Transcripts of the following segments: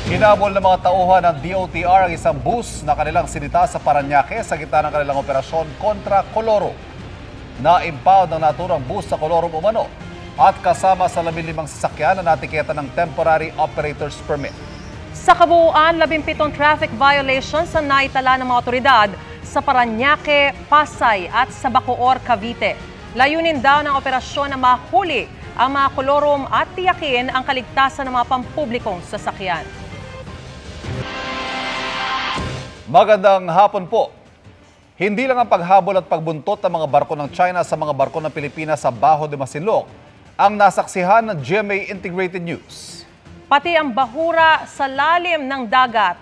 Hinabol ng mga tauhan ng DOTR ang isang bus na kanilang sinita sa Parañaque sa gitna ng kanilang operasyon kontra Colorum. Na-impound ng naturang bus sa Colorum umano at kasama sa 15 sasakyan na natiketa ng Temporary Operator's Permit. Sa kabuuan, 17 traffic violations ang naitala ng mga otoridad sa Parañaque, Pasay at sa Bacoor, Cavite. Layunin daw ng operasyon na mahuli ang mga Colorum at tiyakin ang kaligtasan ng mga pampublikong sasakyan. Magandang hapon po. Hindi lang ang paghabol at pagbuntot ng mga barko ng China sa mga barko ng Pilipinas sa Baho de Masinloc ang nasaksihan ng GMA Integrated News. Pati ang bahura sa lalim ng dagat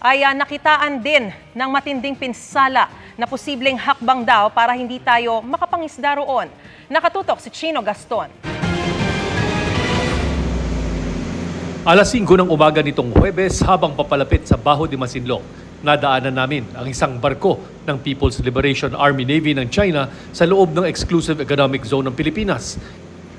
ay nakitaan din ng matinding pinsala na posibleng hakbang daw para hindi tayo makapangisda roon. Nakatutok si Chino Gaston. Alas 5 ng umaga nitong Huwebes habang papalapit sa Baho de Masinloc, nadaanan namin ang isang barko ng People's Liberation Army Navy ng China sa loob ng Exclusive Economic Zone ng Pilipinas.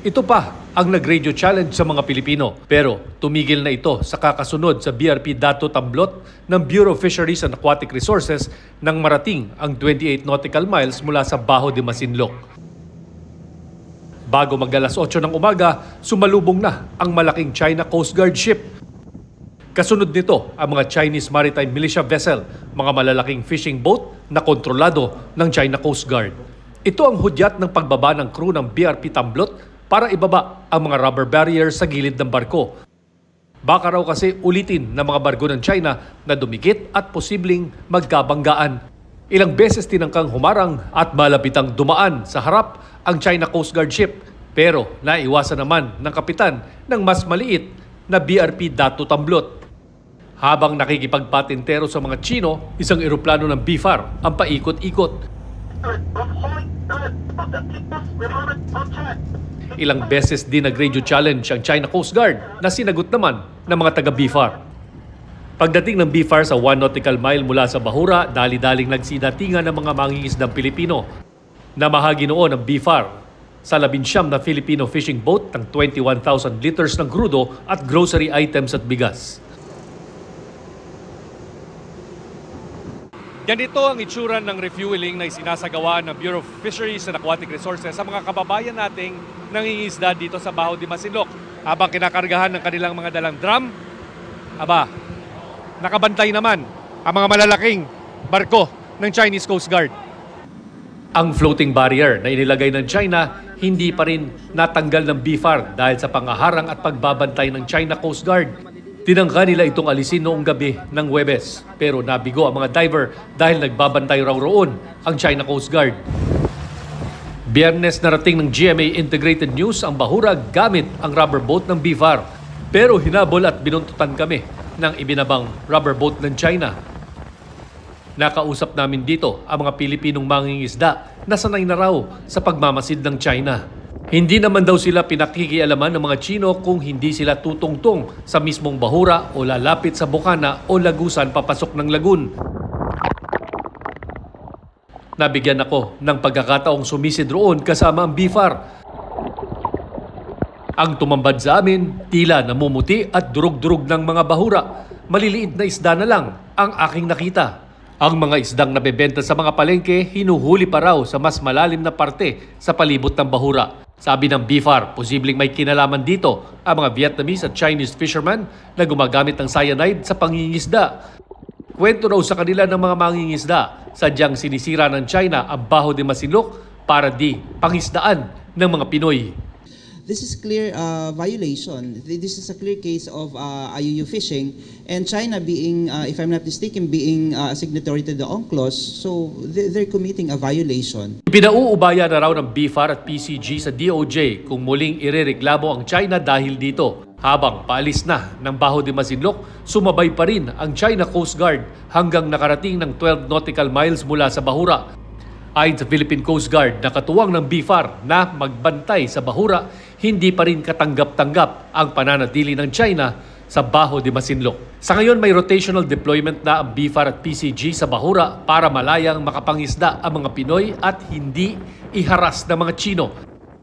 Ito pa ang nag-radio challenge sa mga Pilipino, pero tumigil na ito sa kakasunod sa BRP Dato Tamblot ng Bureau of Fisheries and Aquatic Resources nang marating ang 28 nautical miles mula sa Baho de Masinloc. Bago mag-alas 8 ng umaga, sumalubong na ang malaking China Coast Guard ship. Kasunod nito ang mga Chinese Maritime Militia Vessel, mga malalaking fishing boat na kontrolado ng China Coast Guard. Ito ang hudyat ng pagbaba ng crew ng BRP Tamblot para ibaba ang mga rubber barriers sa gilid ng barko. Baka raw kasi ulitin ng mga barko ng China na dumikit at posibleng magkabanggaan. Ilang beses tinangkang humarang at malapitang dumaan sa harap ang China Coast Guard ship, pero naiwasan naman ng kapitan ng mas maliit na BRP Dato Tamblot. Habang nakikipagpatintero sa mga Chino, isang eroplano ng BFAR ang paikot-ikot. Ilang beses din nag-radio challenge ang China Coast Guard na sinagot naman ng mga taga-BFAR. Pagdating ng BFAR sa 1 nautical mile mula sa Bahura, dali-daling nagsidatingan ng mga mangingisdang Pilipino. Namahagi noon ang BFAR sa 19 na Filipino fishing boat ng 21,000 liters ng crudo at grocery items at bigas. Ganito ang itsura ng refueling na isinasagawa ng Bureau of Fisheries and Aquatic Resources sa mga kababayan nating nangingisda dito sa Baho de Masinloc. Habang kinakargahan ng kanilang mga dalang drum, nakabantay naman ang mga malalaking barko ng Chinese Coast Guard. Ang floating barrier na inilagay ng China hindi pa rin natanggal ng BFAR dahil sa pangaharang at pagbabantay ng China Coast Guard. Tinangka nila itong alisin noong gabi ng Huwebes, pero nabigo ang mga diver dahil nagbabantay raw roon ang China Coast Guard. Biyernes narating ng GMA Integrated News ang Bahura gamit ang rubber boat ng BFAR, pero hinabol at binuntutan kami ng ibinabang rubber boat ng China. Nakausap namin dito ang mga Pilipinong mangingisda na sanay na raw sa pagmamasid ng China. Hindi naman daw sila pinakikialaman ng mga Chino kung hindi sila tutungtong sa mismong bahura o lalapit sa bukana o lagusan papasok ng lagun. Nabigyan ako ng pagkakataong sumisid roon kasama ang BFAR. Ang tumambad sa amin, tila namumuti at durug-durug ng mga bahura. Maliliit na isda na lang ang aking nakita. Ang mga isdang nabebenta sa mga palengke, hinuhuli pa raw sa mas malalim na parte sa palibot ng bahura. Sabi ng BFAR, posibleng may kinalaman dito ang mga Vietnamese at Chinese fishermen na gumagamit ng cyanide sa pangingisda. Kwento raw sa kanila ng mga mangingisda, sadyang sinisira ng China ang Baho de Masinloc para di pangisdaan ng mga Pinoy. This is clear violation. This is a clear case of IUU fishing, and China being, if I'm not mistaken, being signatory to the UNCLOS, so they're committing a violation. Pinauubaya na raw ng BFAR at PCG sa DOJ kung muling irereklamo ang China dahil dito. Habang paalis na ng Baho de Masinloc, sumabay pa rin ang China Coast Guard hanggang nakarating ng 12 nautical miles mula sa Bahura. Ayon sa Philippine Coast Guard, nakatuwang ng BFAR na magbantay sa Bahura, hindi pa rin katanggap-tanggap ang pananatili ng China sa Baho de Masinloc. Sa ngayon, may rotational deployment na ang BFAR at PCG sa Bahura para malayang makapangisda ang mga Pinoy at hindi iharas ng mga Chino.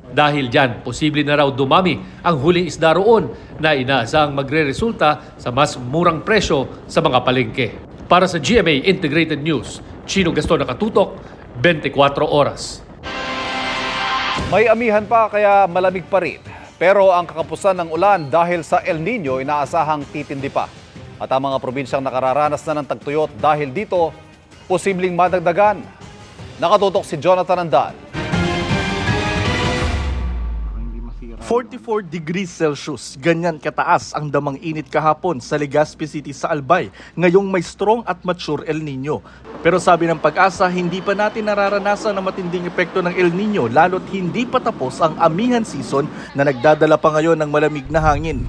Dahil dyan, posible na raw dumami ang huling isda roon na inaasahang magre-resulta sa mas murang presyo sa mga palengke. Para sa GMA Integrated News, Chino Gaston nakatutok, 24 oras. May amihan pa kaya malamig pa rin. Pero ang kakapusan ng ulan dahil sa El Nino inaasahang titindi pa. At ang mga probinsyang nakararanas na ng tagtuyot dahil dito, posibleng madagdagan. Nakatutok si Jonathan Andal. 44 degrees Celsius, ganyan kataas ang damang init kahapon sa Legazpi City sa Albay, ngayong may strong at mature El Nino. Pero sabi ng Pag-asa, hindi pa natin nararanasan ang matinding epekto ng El Nino lalo't hindi pa tapos ang amihan season na nagdadala pa ngayon ng malamig na hangin.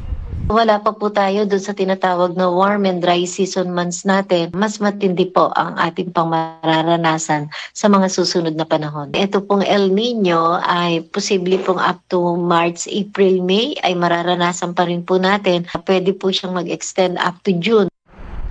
Wala pa po tayo doon sa tinatawag na warm and dry season months natin. Mas matindi po ang ating pang mararanasan sa mga susunod na panahon. Ito pong El Nino ay posible pong up to March, April, May ay mararanasan pa rin po natin. Pwede po siyang mag-extend up to June.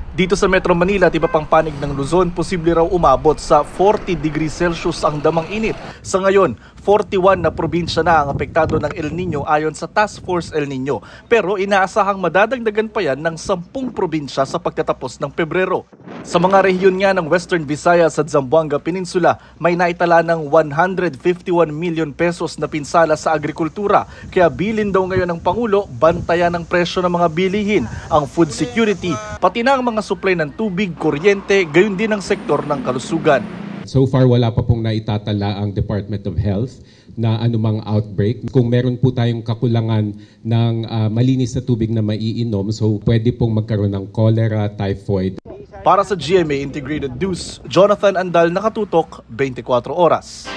Dito sa Metro Manila at iba pang panig ng Luzon, posible raw umabot sa 40 degrees Celsius ang damang init. Sa ngayon, 41 na probinsya na ang apektado ng El Nino ayon sa Task Force El Nino. Pero inaasahang madadagdagan pa yan ng 10 probinsya sa pagtatapos ng Pebrero. Sa mga rehiyon nga ng Western Visayas at Zamboanga Peninsula, may naitala ng 151 million pesos na pinsala sa agrikultura. Kaya bilin daw ngayon ng Pangulo, bantayan ang presyo ng mga bilihin, ang food security, pati na ang mga supply ng tubig, kuryente, gayon din ang sektor ng kalusugan. So far, wala pa pong naitatala ang Department of Health na anumang outbreak. Kung meron po tayong kakulangan ng malinis na tubig na maiinom, so pwede pong magkaroon ng cholera, typhoid. Para sa GMA Integrated News, Jonathan Andal, nakatutok, 24 oras.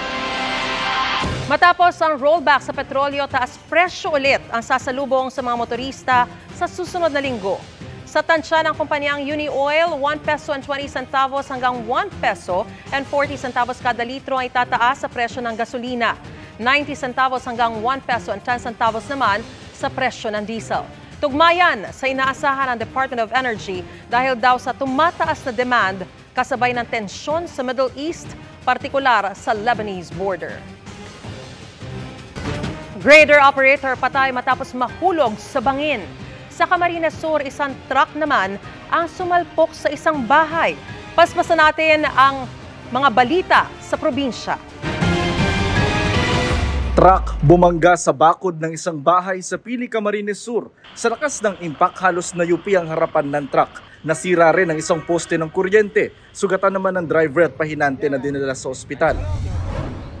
Matapos ang rollback sa petrolyo, taas presyo ulit ang sasalubong sa mga motorista sa susunod na linggo. Sa tansya ng kumpanyang UniOil, 1 peso and 20 centavos hanggang 1 peso and 40 centavos kada litro ay tataas sa presyo ng gasolina. 90 centavos hanggang 1 peso and 10 centavos naman sa presyo ng diesel. Tugmayan sa inaasahan ng Department of Energy dahil daw sa tumataas na demand kasabay ng tensyon sa Middle East, partikular sa Lebanese border. Grader operator patay matapos mahulog sa bangin. Sa Camarines Sur, isang truck naman ang sumalpok sa isang bahay. Paspasan natin ang mga balita sa probinsya. Truck bumangga sa bakod ng isang bahay sa Pili, Camarines Sur. Sa lakas ng impact, halos nayupi ang harapan ng truck. Nasira rin ang isang poste ng kuryente. Sugatan naman ng driver at pahinante na dinala sa ospital.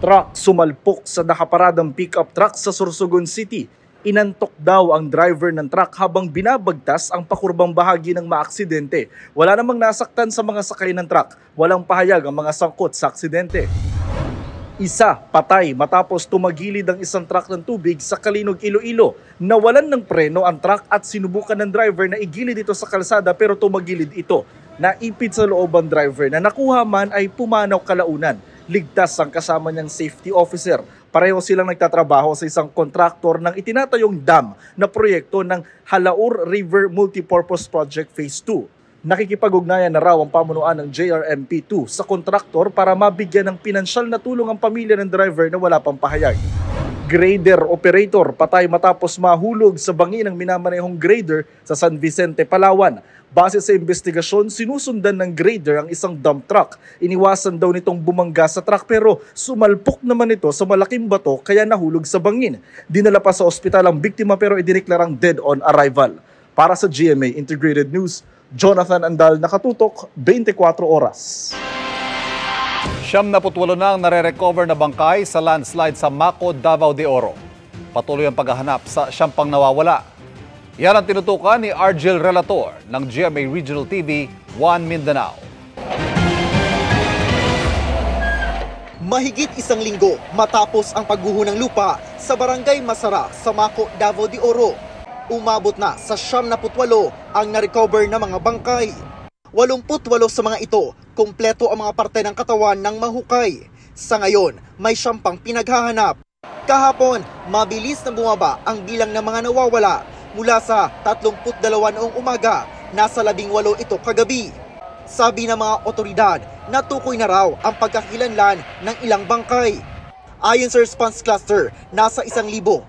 Truck sumalpok sa nakaparadang pickup truck sa Sorsogon City. Inantok daw ang driver ng truck habang binabagtas ang pakurbang bahagi ng maaksidente. Wala namang nasaktan sa mga sakay ng truck. Walang pahayag ang mga sangkot sa aksidente. Isa, patay matapos tumagilid ang isang truck ng tubig sa Kalinog, Iloilo. Nawalan ng preno ang truck at sinubukan ng driver na igilid ito sa kalsada pero tumagilid ito. Naipit sa loob ang driver na nakuha man ay pumanaw kalaunan. Ligtas ang kasama niyang safety officer. Pareho silang nagtatrabaho sa isang kontraktor ng itinatayong dam na proyekto ng Halaur River Multipurpose Project Phase 2. Nakikipag-ugnayan na raw ang pamunuan ng JRMP2 sa kontraktor para mabigyan ng pinansyal na tulong ang pamilya ng driver na wala pang pahayag. Grader operator patay matapos mahulog sa bangin ng minamanehong grader sa San Vicente, Palawan. Base sa investigasyon, sinusundan ng grader ang isang dump truck. Iniwasan daw nitong bumangga sa truck pero sumalpok naman ito sa malaking bato kaya nahulog sa bangin. Dinala pa sa ospital ang biktima pero idineklarang dead on arrival. Para sa GMA Integrated News, Jonathan Andal, nakatutok, 24 oras. 78 na ang nare-recover na bangkay sa landslide sa Maco, Davao de Oro. Patuloy ang paghahanap sa siyang pang nawawala. Yan ang tinutukan ni Argel Relator ng GMA Regional TV 1 Mindanao. Mahigit isang linggo matapos ang pagguho ng lupa sa Barangay Masara sa Maco, Davao de Oro. Umabot na sa 78 ang na-recover na mga bangkay. 88 sa mga ito, kumpleto ang mga parte ng katawan ng mahukay. Sa ngayon, may siyang pang pinaghahanap. Kahapon, mabilis na bumaba ang bilang ng mga nawawala. Mula sa 32 noong umaga, nasa 18 ito kagabi. Sabi ng mga otoridad, natukoy na raw ang pagkakilanlan ng ilang bangkay. Ayon sa response cluster, nasa 1,500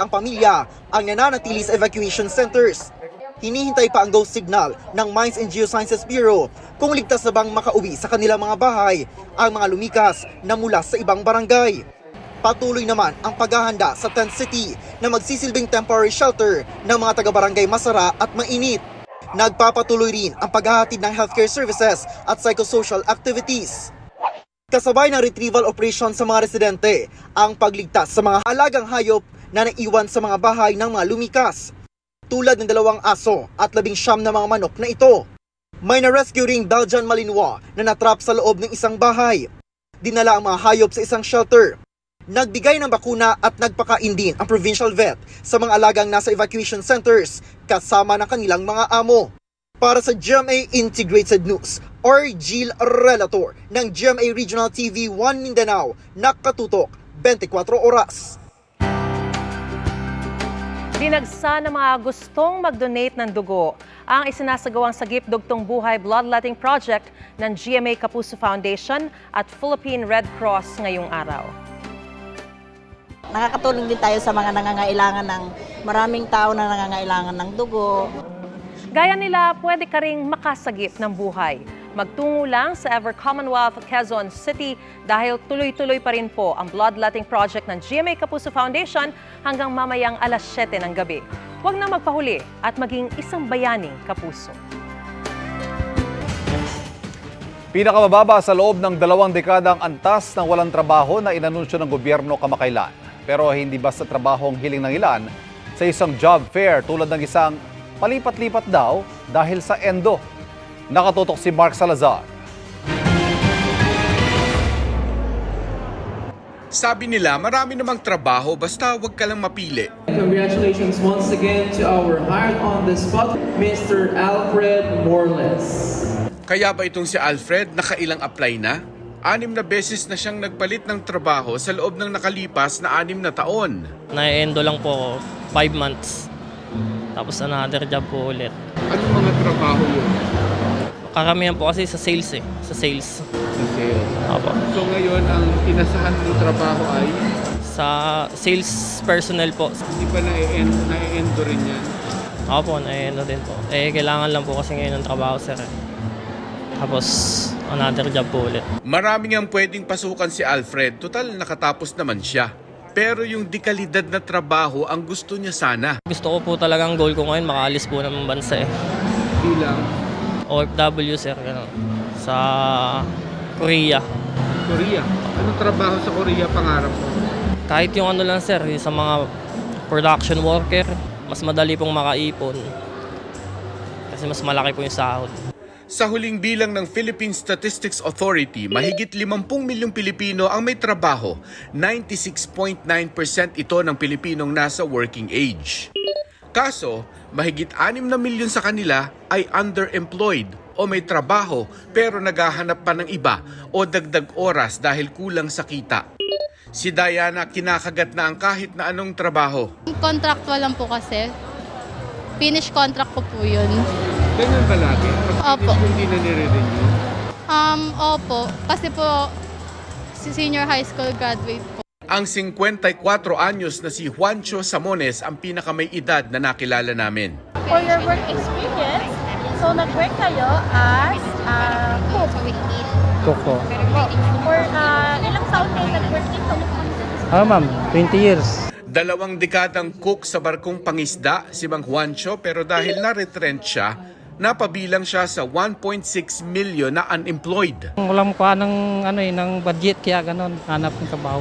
pamilya ang nananatili sa evacuation centers. Hinihintay pa ang go signal ng Mines and Geosciences Bureau kung ligtas na bang makauwi sa kanilang mga bahay ang mga lumikas na mula sa ibang barangay. Patuloy naman ang paghahanda sa tent city na magsisilbing temporary shelter ng mga taga-barangay Masara at Mainit. Nagpapatuloy rin ang paghahatid ng healthcare services at psychosocial activities. Kasabay ng retrieval operation sa mga residente ang pagligtas sa mga alagang hayop na naiwan sa mga bahay ng mga lumikas, tulad ng 2 aso at 19 na mga manok na ito. May na-rescue ring Belgian Malinois na natrap sa loob ng isang bahay. Dinala ang mga hayop sa isang shelter. Nagbigay ng bakuna at nagpakain din ang provincial vet sa mga alagang nasa evacuation centers kasama ng kanilang mga amo. Para sa GMA Integrated News, Jill Relator ng GMA Regional TV 1 Mindanao, nakatutok 24 oras. Dinagsa ng mga gustong mag-donate ng dugo ang isinasagawang Sagip Dugtong Buhay Bloodletting Project ng GMA Kapuso Foundation at Philippine Red Cross ngayong araw. Nakakatulong din tayo sa mga nangangailangan ng maraming tao na nangangailangan ng dugo. Gaya nila, pwede ka ring makasagip ng buhay. Magtungo lang sa Ever Commonwealth, Quezon City dahil tuloy-tuloy pa rin po ang bloodletting project ng GMA Kapuso Foundation hanggang mamayang alas 7 ng gabi. Huwag na magpahuli at maging isang bayaning kapuso. Pinakamababa sa loob ng 2 dekadang antas ng walang trabaho na inanunsyo ng gobyerno kamakailan. Pero hindi basta trabaho ang hiling ng ilan sa isang job fair tulad ng isang palipat-lipat daw dahil sa endo. Nakatutok si Mark Salazar. Sabi nila, marami namang trabaho basta wag ka lang mapili. Congratulations once again to our hired on the spot, Mr. Alfred Morales. Kaya ba itong si Alfred nakailang apply na? 6 na beses na siyang nagpalit ng trabaho sa loob ng nakalipas na 6 na taon. Na-endo lang po 5 months. Tapos another job po ulit. Anong mga trabaho yun? Karamihan po kasi sa sales eh. Sa sales. Sa sales? Opo. So ngayon, ang inasahan mong trabaho ay? Sa sales personnel po. Hindi pa na-endo rin yan? Opo, na-endo din po. Kailangan lang po kasi ngayon ng trabaho, sir. Tapos another job po ulit. Maraming ang pwedeng pasukan si Alfred. Total, nakatapos naman siya. Pero yung dekalidad na trabaho ang gusto niya sana. Gusto ko po talagang goal ko ngayon, makaalis po ng bansa eh. Bilang? OFW, sir, gano'n. Sa Korea. Korea? Anong trabaho sa Korea pangarap mo? Kahit yung ano lang, sir, sa mga production worker, mas madali pong makaipon. Kasi mas malaki po yung sahod. Sa huling bilang ng Philippine Statistics Authority, mahigit 50 milyong Pilipino ang may trabaho. 96.9% ito ng Pilipinong nasa working age. Kaso, mahigit 6 na milyon sa kanila ay underemployed o may trabaho pero naghahanap pa ng iba o dagdag oras dahil kulang sa kita. Si Diana kinakagat na ang kahit na anong trabaho. Contractual lang po kasi. Finish contract ko po yun. Ganyan ba lagi? Opo. Hindi na nire-renew? Opo. Kasi po, senior high school graduate po. Ang 54 anyos na si Juancho Samones ang pinakamay edad na nakilala namin. For your work experience, so nag-work kayo as cook? Cook po. For ilang taon kayo nag-work dito? Ma'am, 20 years. 2 dekadang cook sa barkong pangisda si Mang Juancho pero dahil na-retrench siya, napabilang siya sa 1.6 million na unemployed. Walang kuha ng budget kaya ganon, hanap ng trabaho.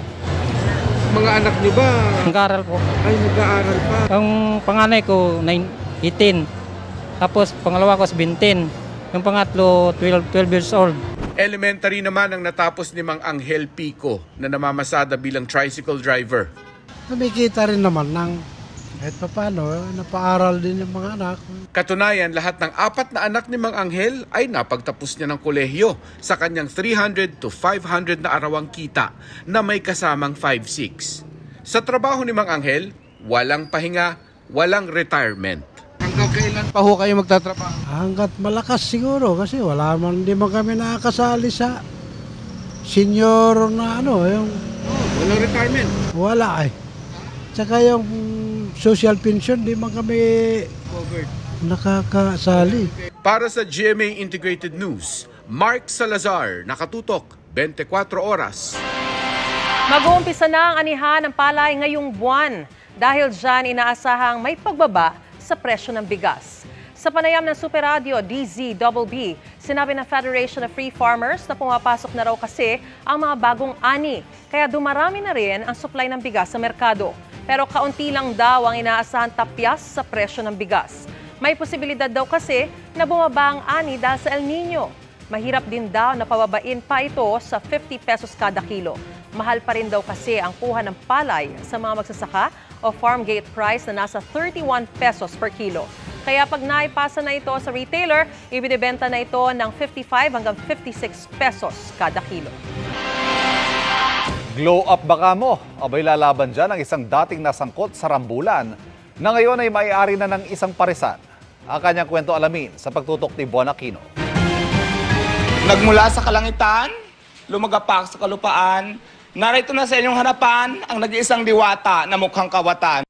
Mga anak niyo ba? Nag-aaral po. Ay, nag-aaral pa. Ang panganay ko, 18. Tapos pangalawa ko, 17. Yung pangatlo, 12 years old. Elementary naman ang natapos ni Mang Angel Pico na namamasada bilang tricycle driver. Kumikita rin naman ng kahit paano, napaaral din yung mga anak. Katunayan, lahat ng 4 na anak ni Mang Angel ay napagtapos niya ng kolehiyo sa kanyang 300 to 500 na arawang kita na may kasamang 5-6. Sa trabaho ni Mang Angel, walang pahinga, walang retirement. Hanggang kailan pa ho kayo magtatrabaho? Hanggat malakas siguro kasi hindi man kami nakakasali sa senior na yung Walang retirement? Wala eh. Tsaka yung social pension, di man kami Covered. nakakasali. Para sa GMA Integrated News, Mark Salazar, nakatutok, 24 oras. Mag-uumpisa na ang anihan ng palay ngayong buwan. Dahil dyan, inaasahang may pagbaba sa presyo ng bigas. Sa panayam ng Super Radio DZBB, sinabi ng Federation of Free Farmers na pumapasok na raw kasi ang mga bagong ani. Kaya dumarami na rin ang supply ng bigas sa merkado. Pero kaunti lang daw ang inaasahan tapyas sa presyo ng bigas. May posibilidad daw kasi na bumaba ang ani dahil sa El Nino. Mahirap din daw na pababain pa ito sa 50 pesos kada kilo. Mahal pa rin daw kasi ang kuha ng palay sa mga magsasaka o farm gate price na nasa 31 pesos per kilo. Kaya pag naipasa na ito sa retailer, ibinibenta na ito ng 55 hanggang 56 pesos kada kilo. Glow up baka mo. Abay lalaban dyan ang isang dating nasangkot sa rambulan na ngayon ay may-ari na ng isang parisan. Ang kanyang kwento alamin sa pagtutok ni Bon Aquino. Nagmula sa kalangitan, lumagapak sa kalupaan, narito na sa inyong harapan ang nag-iisang diwata na mukhang kawatan.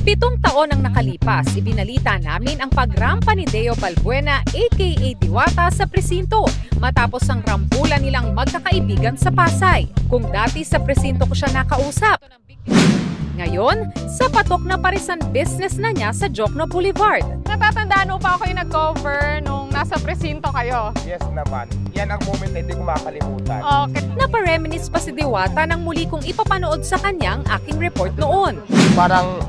7 taon ang nakalipas, ibinalita namin ang pagrampa ni Deo Balbuena aka Diwata sa presinto matapos ang rambulan nilang magkakaibigan sa Pasay. Kung dati sa presinto ko siya nakausap, ngayon, sa patok na parisan business na niya sa Jokno Boulevard. Natatandaan mo pa ako yung nag-cover nung nasa presinto kayo? Yes naman. Yan ang moment na hindi ko makalimutan. Okay. Napareminis pa si Diwata nang muli kong ipapanood sa kanyang aking report noon. Parang,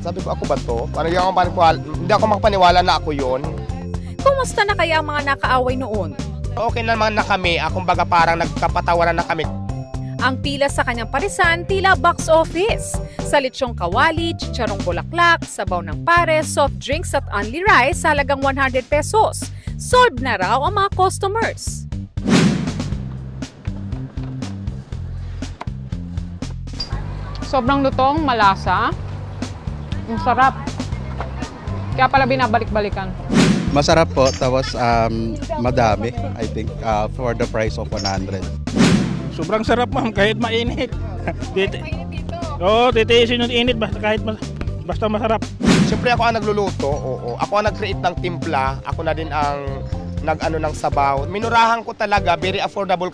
sabi ko, ako ba to? Parang hindi ako makapaniwala na ako yun. Kumusta na kaya ang mga nakaaway noon? Okay naman na kami. Kumbaga parang nagkapatawaran na kami. Ang pila sa kanyang parisan, tila box office. Sa litsyong kawali, chicharong bulaklak, sabaw ng pares, soft drinks at only rice sa halagang 100 pesos. Solved na raw ang mga customers. Sobrang lutong, malasa. Ang sarap. Kaya pala binabalik-balikan. Masarap po, tapos madami, I think, for the price of 100. Sobrang sarap ma'am, kahit mainit. Oo, titiisin yung init basta masarap. Siyempre ako ang nagluluto, oo. Ako ang nag-create ng timpla, ako na din ang nag-ano ng sabaw. Minurahan ko talaga, very affordable.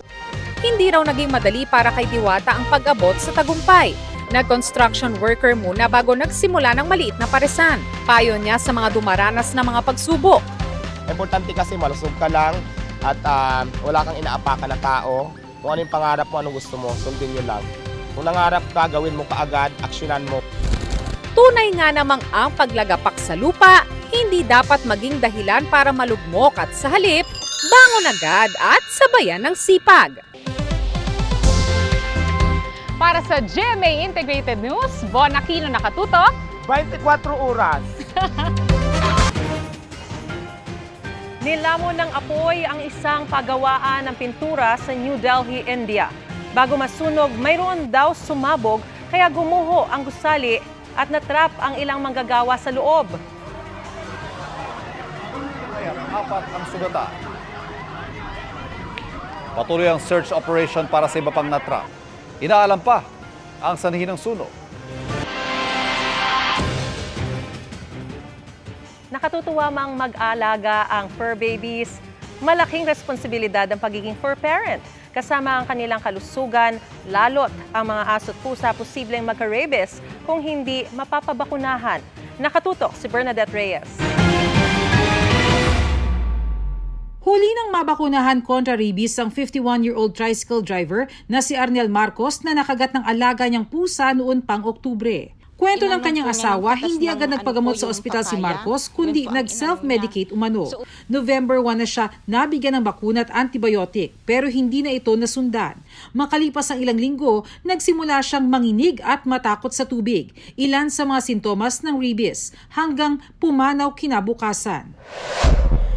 Hindi raw naging madali para kay Diwata ang pag-abot sa tagumpay. Nag-construction worker muna bago nagsimula ng maliit na parisan. Payo niya sa mga dumaranas na mga pagsubok. Importante kasi malusog ka lang at wala kang inaapakan na tao. Kung ano yung pangarap mo, anong gusto mo, sundin nyo lang. Kung nangarap ka, gawin mo kaagad, aksyonan mo. Tunay nga namang ang paglagapak sa lupa, hindi dapat maging dahilan para malugmok at sa halip, bangon agad at sabayan ng sipag. Para sa GMA Integrated News, Bon Aquino nakatutok. 24 oras. Nilamon ng apoy ang isang pagawaan ng pintura sa New Delhi, India. Bago masunog, mayroon daw sumabog kaya gumuho ang gusali at natrap ang ilang manggagawa sa loob. Apat ang sugata. Patuloy ang search operation para sa iba pang natrap. Inaalam pa ang sanhi ng sunog. Nakatutuwa mang mag-alaga ang fur babies. Malaking responsibilidad ang pagiging fur parent. Kasama ang kanilang kalusugan, lalot ang mga aso't pusa posibleng magka-rabies kung hindi mapapabakunahan. Nakatutok si Bernadette Reyes. Huli nang mabakunahan kontra rabies ang 51-year-old tricycle driver na si Arnel Marcos na nakagat ng alaga niyang pusa noon pang Oktubre. Kwento ng kanyang asawa, hindi agad nagpagamot sa ospital si Marcos, kundi nag-self-medicate umano. November 1 na siya nabigyan ng bakuna at antibiotic, pero hindi na ito nasundan. Makalipas ang ilang linggo, nagsimula siyang manginig at matakot sa tubig. Ilan sa mga sintomas ng rabies, hanggang pumanaw kinabukasan.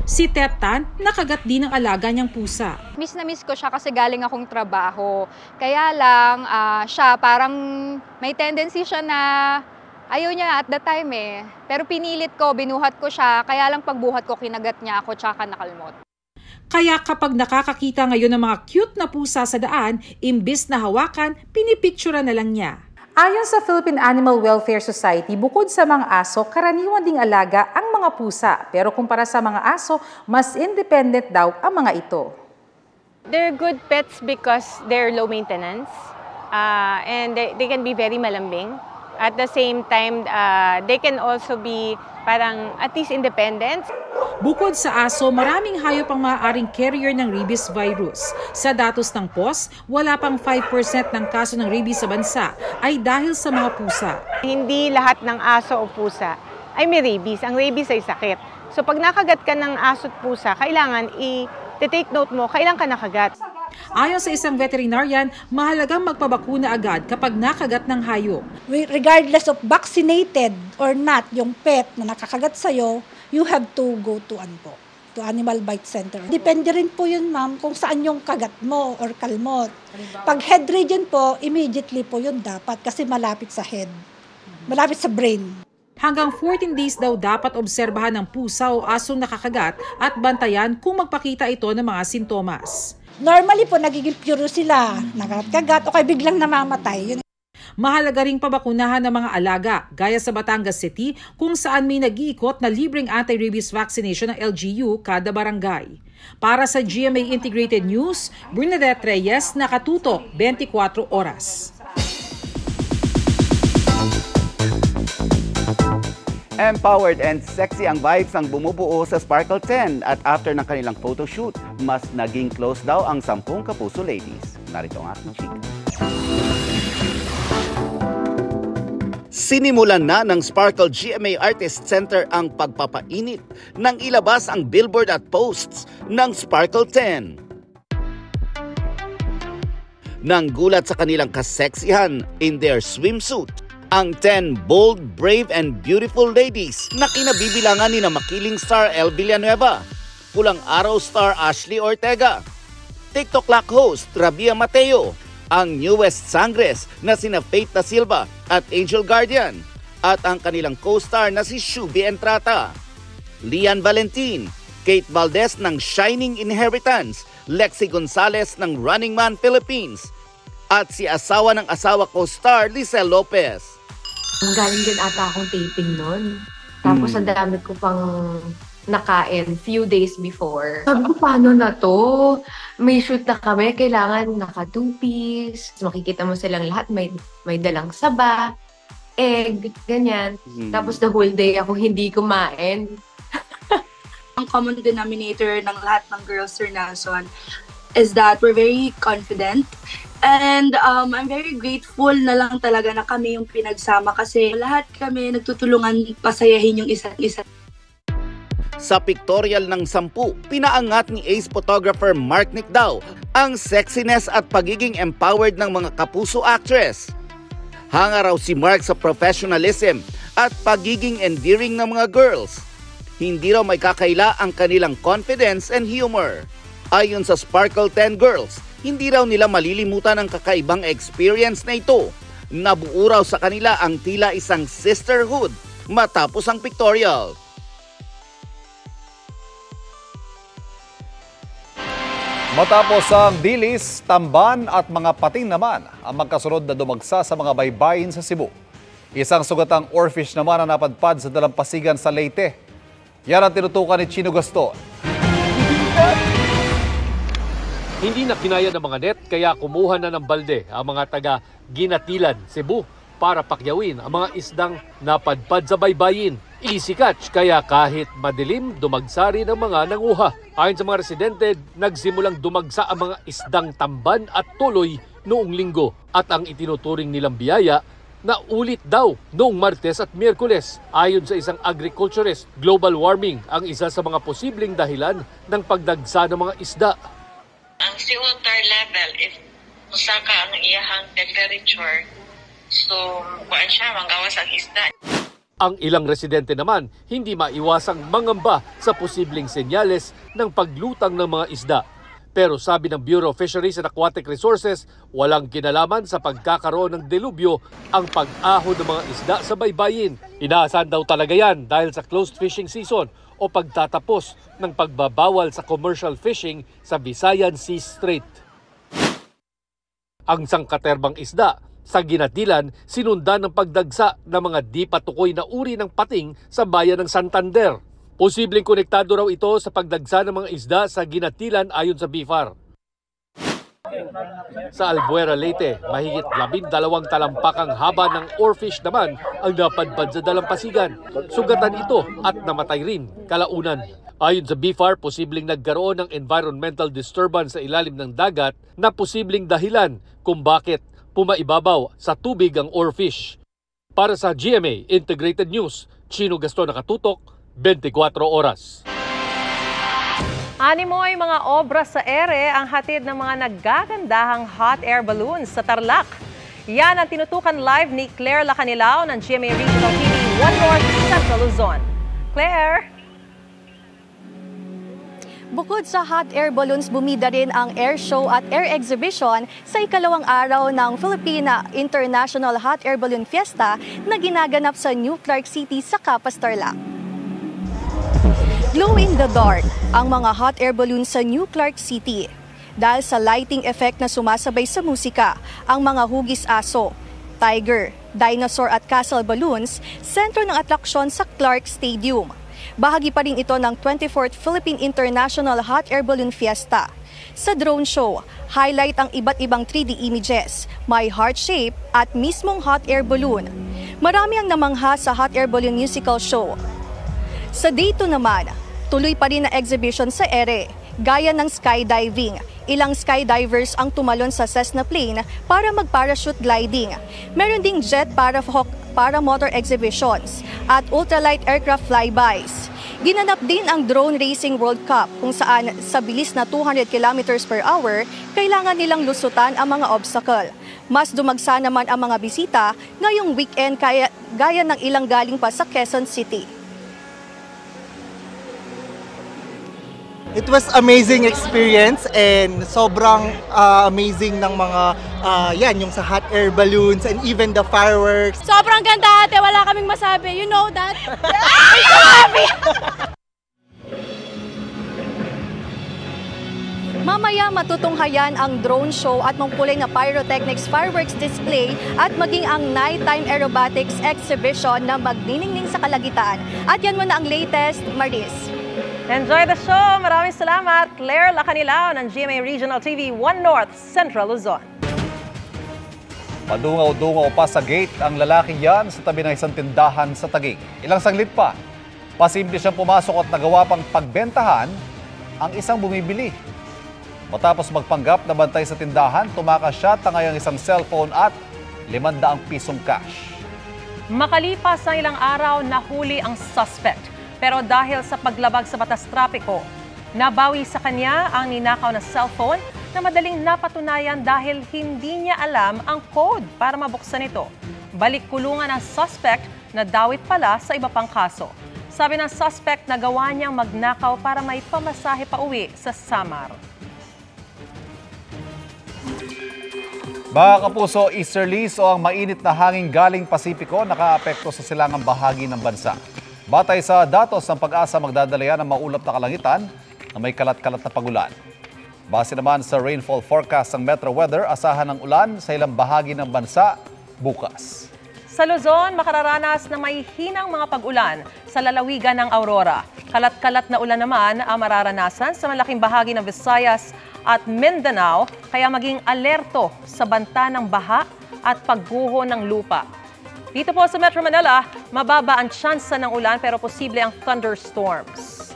Si Tetan, nakagat din ang alaga niyang pusa. Miss na miss ko siya kasi galing akong trabaho. Kaya lang, siya parang may tendency siya na ayaw niya at the time eh. Pero pinilit ko, binuhat ko siya, kaya lang pagbuhat ko, kinagat niya ako tsaka nakalmot. Kaya kapag nakakakita ngayon ng mga cute na pusa sa daan, imbis na hawakan, pinipicturean na lang niya. Ayon sa Philippine Animal Welfare Society, bukod sa mga aso, karaniwan ding alaga ang mga pusa. Pero kumpara sa mga aso, mas independent daw ang mga ito. They're good pets because they're low maintenance and they can be very malambing. At the same time, they can also be parang at least independent. Bukod sa aso, maraming hayop ang maaaring carrier ng rabies virus. Sa datos ng POS, wala pang 5% ng kaso ng rabies sa bansa ay dahil sa mga pusa. Hindi lahat ng aso o pusa ay may rabies. Ang rabies ay sakit. So pag nakagat ka ng aso at pusa, kailangan i-take note mo, kailan ka nakagat. Ayon sa isang veterinarian, mahalagang magpabakuna agad kapag nakagat ng hayop. Regardless of vaccinated or not, yung pet na nakakagat sa'yo, you have to go to Animal Bite Center. Depende rin po yun, ma'am, kung saan yung kagat mo or kalmot. Pag head region po, immediately po yun dapat kasi malapit sa head, malapit sa brain. Hanggang 14 days daw dapat obserbahan ng pusa o asong nakakagat at bantayan kung magpakita ito ng mga sintomas. Normally po, nagiging puro sila, nakagat o kaya biglang namamatay. Mahalaga ring pabakunahan ng mga alaga, gaya sa Batangas City, kung saan may nag-iikot na libreng anti-rabies vaccination ng LGU kada barangay. Para sa GMA Integrated News, Bernadette Reyes, nakatutok 24 oras. Empowered and sexy ang vibes ang bumubuo sa Sparkle 10 at after ng kanilang photoshoot, mas naging close daw ang 10 kapuso ladies. Narito ang aking chika. Sinimulan na ng Sparkle GMA Artist Center ang pagpapainit nang ilabas ang billboard at posts ng Sparkle 10. Nang gulat sa kanilang kaseksihan in their swimsuit, ang 10 bold, brave, and beautiful ladies na kinabibilangan ni na makiling star El Villanueva, pulang araw star Ashley Ortega, TikTok Lock host Rabia Mateo, ang newest sangres na sina Faith Da Silva at Angel Guardian, at ang kanilang co-star na si Shubi Entrata, Lian Valentin, Kate Valdez ng Shining Inheritance, Lexi Gonzalez ng Running Man Philippines, at si asawa ng asawa co-star Lizelle Lopez. Galing din ata akong taping nun. Tapos ang dami ko pang nakain few days before. Sabi ko, paano na to? May shoot na kami, kailangan naka 2-piece. Makikita mo silang lahat, may dalang saba, egg, ganyan. Tapos the whole day ako hindi kumain. Ang common denominator ng lahat ng girls sa Nelson is that we're very confident. And I'm very grateful na lang talaga na kami yung pinagsama kasi lahat kami nagtutulungan pasayahin yung isa't isa. Sa pictorial ng 10, pinaangat ni ace photographer Mark Nicdao ang sexiness at pagiging empowered ng mga kapuso actress. Hanga raw si Mark sa professionalism at pagiging endearing ng mga girls. Hindi raw may kakaila ang kanilang confidence and humor. Ayon sa Sparkle 10 girls, hindi raw nila malilimutan ang kakaibang experience na ito. Nabuo raw sa kanila ang tila isang sisterhood matapos ang pictorial. Matapos ang dilis, tamban at mga pating naman ang magkasunod na dumagsa sa mga baybayin sa Cebu. Isang sugatang oarfish naman ang napadpad sa dalampasigan sa Leyte. Yan ang tinutukan ni Chino Gaston. Hindi na kinaya ng mga net kaya kumuha na ng balde ang mga taga Ginatilan, Cebu para pakyawin ang mga isdang napadpad sa baybayin. Easy catch kaya kahit madilim, dumagsa rin ang mga nanguha. Ayon sa mga residente, nagsimulang dumagsa ang mga isdang tamban at tuloy noong linggo at ang itinuturing nilang biyaya na ulit daw noong Martes at Miyerkules. Ayon sa isang agriculturist, global warming ang isa sa mga posibleng dahilan ng pagdagsa ng mga isda. Ang seawater level, if musaka ang iyahang temperature, so kuan siya, manggawas ang isda. Ang ilang residente naman, hindi maiwasang mangamba sa posibleng senyales ng paglutang ng mga isda. Pero sabi ng Bureau of Fisheries and Aquatic Resources, walang kinalaman sa pagkakaroon ng delubyo ang pag-ahon ng mga isda sa baybayin. Inaasahan daw talaga yan dahil sa closed fishing season o pagtatapos ng pagbabawal sa commercial fishing sa Visayan Sea Strait. Ang sangkaterbang isda sa ginatilan sinundan ng pagdagsa ng mga di patukoy na uri ng pating sa bayan ng Santander. Posibleng konektado raw ito sa pagdagsa ng mga isda sa ginatilan ayon sa BIFAR. Sa Albuera, Leyte, mahigit 12 talampakang haba ng oarfish naman ang napadpad sa dalampasigan. Sugatan ito at namatay rin kalaunan. Ayon sa BIFAR, posibleng nagkaroon ng environmental disturbance sa ilalim ng dagat na posibleng dahilan kung bakit pumaibabaw sa tubig ang oarfish. Para sa GMA Integrated News, Chino Gaston nakatutok, 24 oras. Animoy mga obra sa ere ang hatid ng mga naggagandahang hot air balloons sa Tarlac. Yan ang tinutukan live ni Claire Lacanilao ng GMA Regional TV 1 North Central Luzon. Claire? Bukod sa hot air balloons, bumida rin ang air show at air exhibition sa ikalawang araw ng Philippine International Hot Air Balloon Fiesta na ginaganap sa New Clark City sa Capas, Tarlac. Glow in the dark ang mga hot air balloons sa New Clark City. Dahil sa lighting effect na sumasabay sa musika, ang mga hugis aso, tiger, dinosaur at castle balloons, sentro ng atraksyon sa Clark Stadium. Bahagi pa rin ito ng 24th Philippine International Hot Air Balloon Fiesta. Sa drone show, highlight ang iba't ibang 3D images, may heart shape at mismong hot air balloon. Marami ang namangha sa hot air balloon musical show. Sa day 2 naman, tuloy pa rin na exhibition sa ere, gaya ng skydiving. Ilang skydivers ang tumalon sa Cessna plane para mag-parachute gliding. Meron ding jet paramotor exhibitions at ultralight aircraft flybys. Ginanap din ang Drone Racing World Cup kung saan sa bilis na 200 km/h, kailangan nilang lusutan ang mga obstacle. Mas dumagsa naman ang mga bisita ngayong weekend gaya ng ilang galing pa sa Quezon City. It was amazing experience and sobrang amazing ng mga yan, yung sa hot air balloons and even the fireworks. Sobrang ganda ate, wala kaming masabi. You know that? Mamaya matutunghayan ang drone show at mangkulay na pyrotechnics fireworks display at maging ang nighttime aerobatics exhibition na magniningning sa Kalagitan. At yan muna ang latest, Maris. Enjoy the show! Maraming salamat, Claire Lacanilao ng GMA Regional TV 1 North Central Luzon. Padungaw-dungaw pa sa gate ang lalaking yan sa tabi ng isang tindahan sa Taguig. Ilang saglit pa, pasimple siyang pumasok at nagawa pang pagbentahan ang isang bumibili. Matapos magpanggap na bantay sa tindahan, tumakas siya tangay ang isang cellphone at 500 pisong cash. Makalipas ang ilang araw, nahuli ang suspect. Pero dahil sa paglabag sa batas trapiko, nabawi sa kanya ang ninakaw na cellphone na madaling napatunayan dahil hindi niya alam ang code para mabuksan ito. Balik kulungan ang suspect na dawit pala sa iba pang kaso. Sabi ng suspect, nagawa niyang magnakaw para may pamasahe pa uwi sa Samar. Mga kapuso, easterlies o ang mainit na hangin galing Pasipiko nakaapekto sa silangang bahagi ng bansa. Batay sa datos ng Pag-asa, magdadala yan ng maulap na kalangitan na may kalat-kalat na pagulan. Base naman sa rainfall forecast ng Metro Weather, asahan ng ulan sa ilang bahagi ng bansa bukas. Sa Luzon, makararanas na may hinang mga pag-ulan sa lalawigan ng Aurora. Kalat-kalat na ulan naman ang mararanasan sa malaking bahagi ng Visayas at Mindanao, kaya maging alerto sa banta ng baha at pagguho ng lupa. Dito po sa Metro Manila, mababa ang tsansa ng ulan pero posible ang thunderstorms.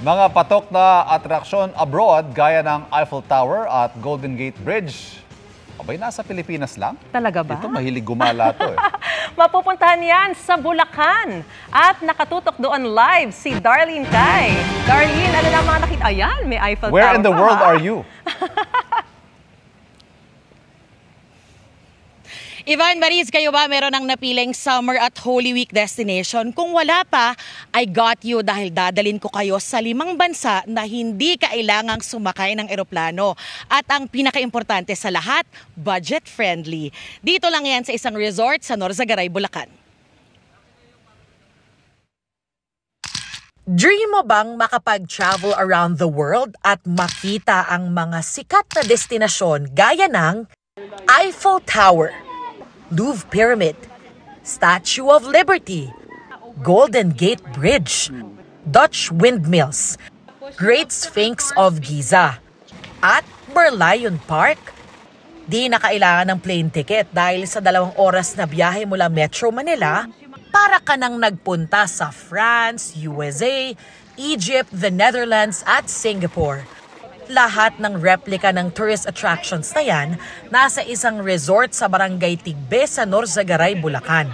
Mga patok na atraksyon abroad gaya ng Eiffel Tower at Golden Gate Bridge. Abay, nasa Pilipinas lang? Talaga ba? Ito, mahilig gumala to eh. Mapupuntahan yan sa Bulacan. At nakatutok doon live si Darlene Kai. Darlene, ano na mga nakita? Ayan, may Eiffel Tower. Where in the world are you? Ivan, Mariz, kayo ba meron ng napiling summer at Holy Week destination? Kung wala pa, I got you dahil dadalin ko kayo sa 5 bansa na hindi kailangang sumakay ng eroplano. At ang pinakaimportante sa lahat, budget-friendly. Dito lang yan sa isang resort sa Norzagaray, Bulacan. Dream mo bang makapag-travel around the world at makita ang mga sikat na destinasyon gaya ng Eiffel Tower, Louvre Pyramid, Statue of Liberty, Golden Gate Bridge, Dutch Windmills, Great Sphinx of Giza, at Merlion Park? Di na kailangan ng plane ticket dahil sa 2 oras na biyahe mula Metro Manila, para ka nang nagpunta sa France, USA, Egypt, the Netherlands at Singapore. Lahat ng replika ng tourist attractions na yan nasa isang resort sa Barangay Tigbe sa Norzagaray, Bulacan.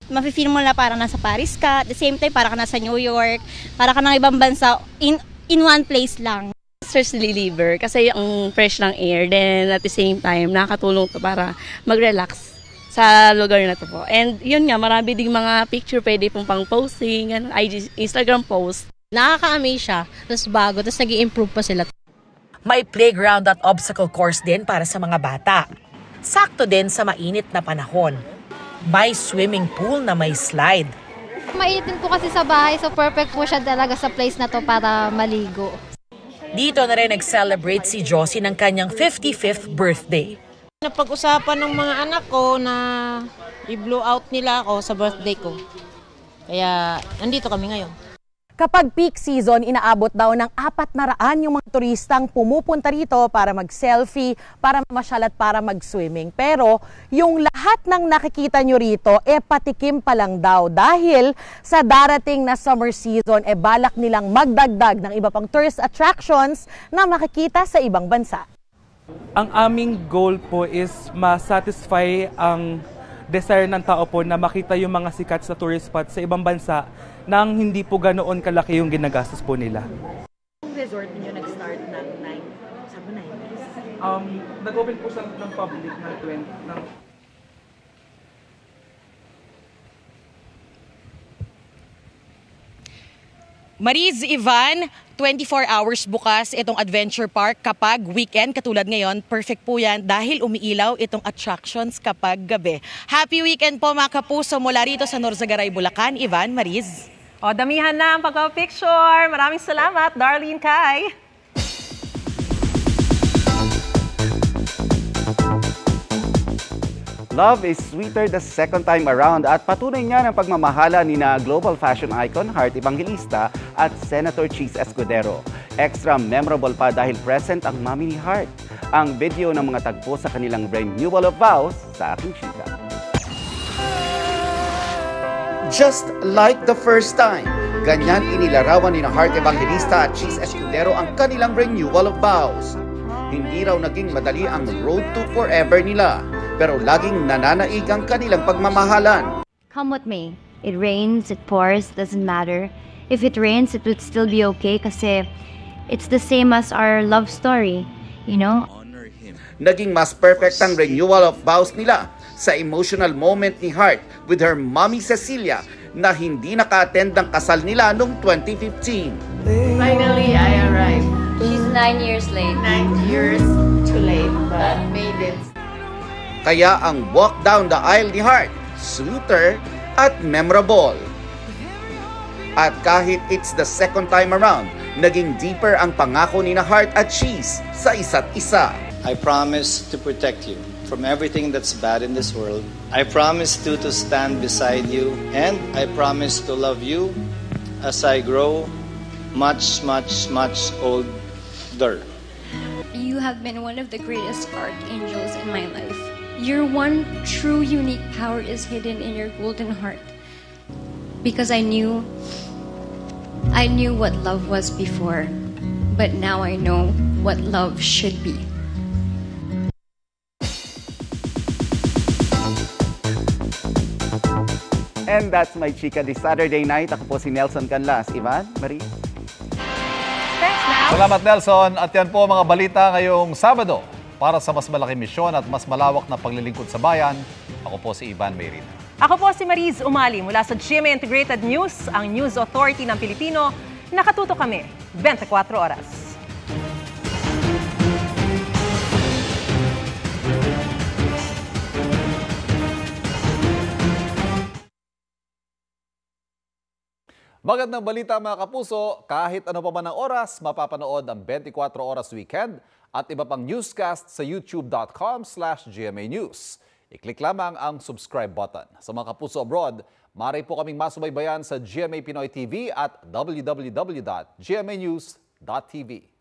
Mafe-feel mo na parang nasa Paris ka, at the same time parang ka nasa New York, parang ka ng ibang bansa in one place lang. Stress reliever kasi ang fresh ng air, then at the same time nakakatulong to para mag-relax sa lugar na to po. And yun nga, marami ding mga picture pwede pong pang posting, IG, Instagram post. Nakaka-amaze siya, tapos bago, tapos nag-i-improve pa sila. May playground at obstacle course din para sa mga bata. Sakto din sa mainit na panahon. May swimming pool na may slide. Mainit din po kasi sa bahay, so perfect po siya talaga sa place na to para maligo. Dito na rin nag-celebrate si Josie ng kanyang 55th birthday. Napag-usapan ng mga anak ko na i-blow out nila ako sa birthday ko. Kaya nandito kami ngayon. Kapag peak season, inaabot daw ng 400 yung mga turistang pumupunta rito para mag-selfie, para mamasyal at para mag-swimming. Pero yung lahat ng nakikita nyo rito, patikim pa lang daw dahil sa darating na summer season, balak nilang magdagdag ng iba pang tourist attractions na makikita sa ibang bansa. Ang aming goal po is ma-satisfy ang desire ng tao po na makita yung mga sikat sa tourist spots sa ibang bansa nang hindi po ganoon kalaki yung ginagastos po nila. Yung resort niyo nag-start ng 90s? Nag-open po siya ng public ng 20. Mariz, Ivan, 24 hours bukas itong adventure park kapag weekend. Katulad ngayon, perfect po yan dahil umiilaw itong attractions kapag gabi. Happy weekend po mga kapuso mula rito sa Norzagaray, Bulacan. Ivan, Mariz. O, damihan na ang pagka-picture. Maraming salamat, Darlene Kai. Love is sweeter the second time around at patunay niya ng pagmamahala ni na global fashion icon Heart Evangelista at Senator Cheese Escudero. Extra memorable pa dahil present ang mami ni Heart. Ang video ng mga tagpo sa kanilang renewal of vows sa aking chika. Just like the first time, ganyan inilarawan ni na Heart Evangelista at Cheese Escudero ang kanilang renewal of vows. Hindi raw naging madali ang road to forever nila, pero laging nananaig ang kanilang pagmamahalan. Come with me. It rains, it pours, doesn't matter. If it rains, it would still be okay kasi it's the same as our love story, you know? Naging mas perfect ang renewal of vows nila sa emotional moment ni Heart with her mommy Cecilia na hindi naka-attend ng kasal nila noong 2015. Finally, I arrived. She's 9 years late. 9 years too late, but made it. Kaya ang walk down the aisle ni Heart, sweeter at memorable. At kahit it's the second time around, naging deeper ang pangako ni na Heart at Cheese sa isa't isa. I promise to protect you from everything that's bad in this world. I promise to stand beside you, and I promise to love you as I grow much, much, much older. You have been one of the greatest archangels in my life. Your one true unique power is hidden in your golden heart. Because I knew what love was before, but now I know what love should be. And that's my chika this Saturday night. Ako po si Nelson Canlas. Ivan, Marie. Thanks, Nels. Salamat, Nelson. At yan po mga balita ngayong Sabado, Para sa mas malaking misyon at mas malawak na paglilingkod sa bayan, ako po si Ivan Mayrina. Ako po si Mariz Umali mula sa GMA Integrated News, ang News Authority ng Pilipino. Nakatuto kami 24 oras. Magandang balita mga kapuso, kahit ano pa man ang oras, mapapanood ang 24 Oras Weekend at iba pang newscast sa youtube.com/GMA News. I-click lamang ang subscribe button. Sa mga kapuso abroad, maaari po kaming masubaybayan sa GMA Pinoy TV at www.gmanews.tv.